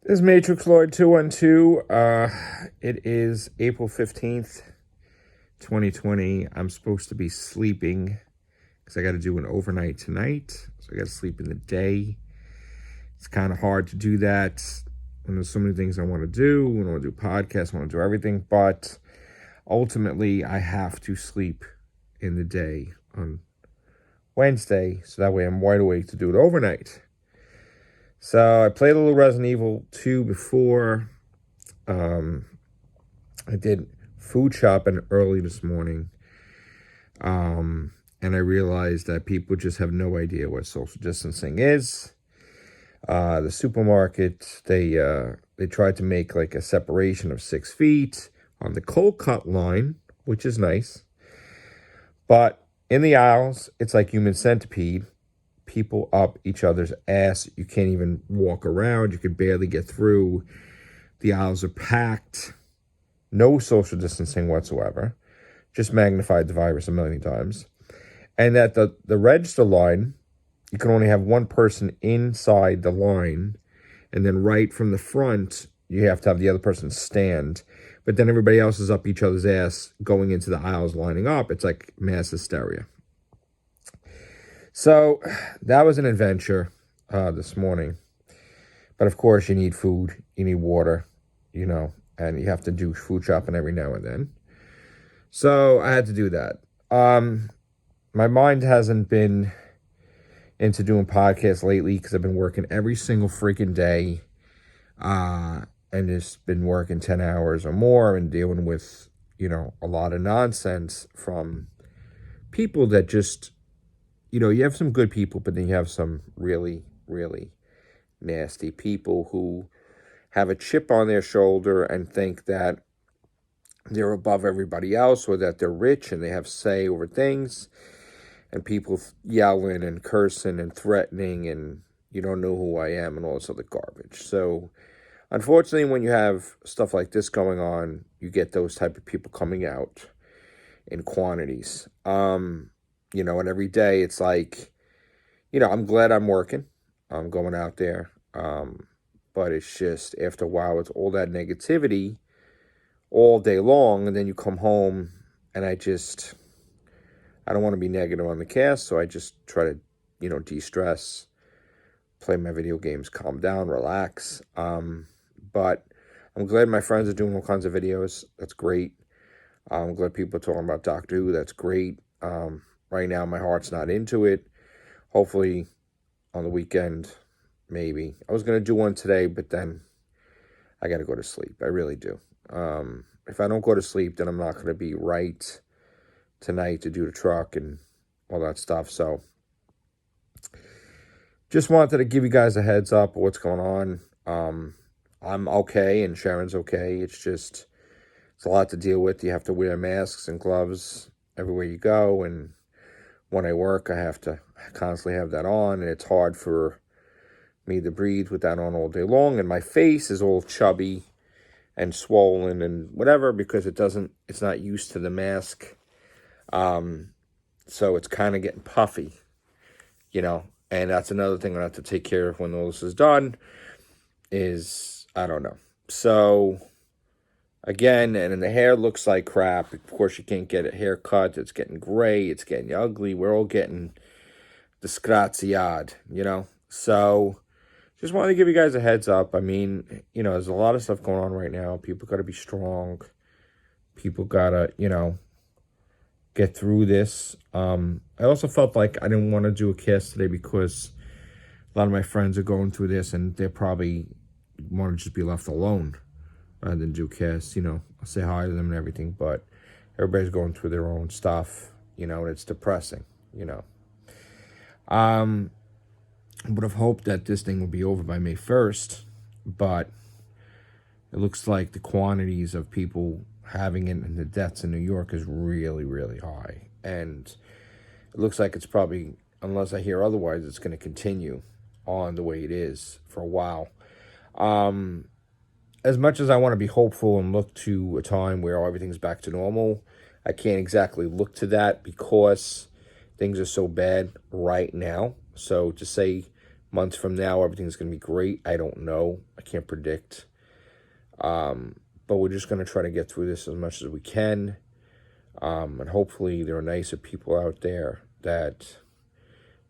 This is MatrixVlog 212. It is April 15th, 2020. I'm supposed to be sleeping because I got to do an overnight tonight. So I got to sleep in the day. It's kind of hard to do that when there's so many things I want to do. I want to do podcasts, I want to do everything. But ultimately, I have to sleep in the day on Wednesday. So that way I'm wide awake to do it overnight. So I played a little Resident Evil 2 before. I did food shopping early this morning. And I realized that people just have no idea what social distancing is. The supermarket, they tried to make like a separation of 6 feet on the cold cut line, which is nice. But in the aisles, it's like human centipede. People up each other's ass. You can't even walk around. You could barely get through. The aisles are packed. No social distancing whatsoever. Just magnified the virus a million times. And at the register line, you can only have one person inside the line. And then right from the front, you have to have the other person stand. But then everybody else is up each other's ass going into the aisles lining up. It's like mass hysteria. So that was an adventure this morning. But of course, you need food, you need water, and you have to do food shopping every now and then. So I had to do that. My mind hasn't been into doing podcasts lately because I've been working every single freaking day. And just been working 10 hours or more and dealing with, a lot of nonsense from people that just... you have some good people, but then you have some really, really nasty people who have a chip on their shoulder and think that they're above everybody else or that they're rich and they have say over things. And people yelling and cursing and threatening and you don't know who I am and all this other garbage. So, unfortunately, when you have stuff like this going on, you get those type of people coming out in quantities. And every day it's like, I'm glad I'm working. I'm going out there. But it's just, after a while, it's all that negativity all day long. And then you come home and I don't want to be negative on the cast. So I just try to, de-stress, play my video games, calm down, relax. But I'm glad my friends are doing all kinds of videos. That's great. I'm glad people are talking about Doctor Who. That's great. Right now, my heart's not into it. Hopefully, on the weekend, maybe. I was going to do one today, but then I got to go to sleep. I really do. If I don't go to sleep, then I'm not going to be right tonight to do the truck and all that stuff. So, just wanted to give you guys a heads up of what's going on. I'm okay, and Sharon's okay. It's a lot to deal with. You have to wear masks and gloves everywhere you go, and when I work, I have to constantly have that on, and it's hard for me to breathe with that on all day long, and my face is all chubby and swollen and whatever because it's not used to the mask, so it's kind of getting puffy, and that's another thing I have to take care of when all this is done, is, I don't know, so... Again, and then the hair looks like crap. Of course, you can't get a haircut. It's getting gray. It's getting ugly. We're all getting disgraziad, So, just wanted to give you guys a heads up. I mean, there's a lot of stuff going on right now. People got to be strong. People got to, get through this. I also felt like I didn't want to do a cast today because a lot of my friends are going through this and they probably want to just be left alone. Rather than do casts, I'll say hi to them and everything, but everybody's going through their own stuff, and it's depressing, I would have hoped that this thing would be over by May 1st, but it looks like the quantities of people having it and the deaths in New York is really, really high, and it looks like it's probably, unless I hear otherwise, it's going to continue on the way it is for a while. As much as I want to be hopeful and look to a time where everything's back to normal, I can't exactly look to that because things are so bad right now. So to say months from now, everything's going to be great. I don't know. I can't predict. But we're just going to try to get through this as much as we can. And hopefully there are nicer people out there that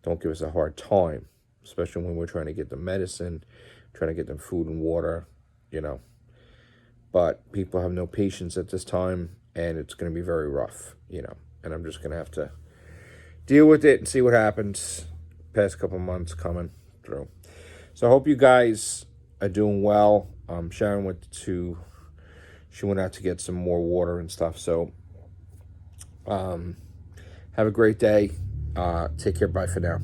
don't give us a hard time, especially when we're trying to get them medicine, trying to get them food and water, you know. But people have no patience at this time, and it's going to be very rough, you know. And I'm just going to have to deal with it and see what happens. Past couple months coming through. So I hope you guys are doing well. Sharon she went out to get some more water and stuff. So have a great day. Take care. Bye for now.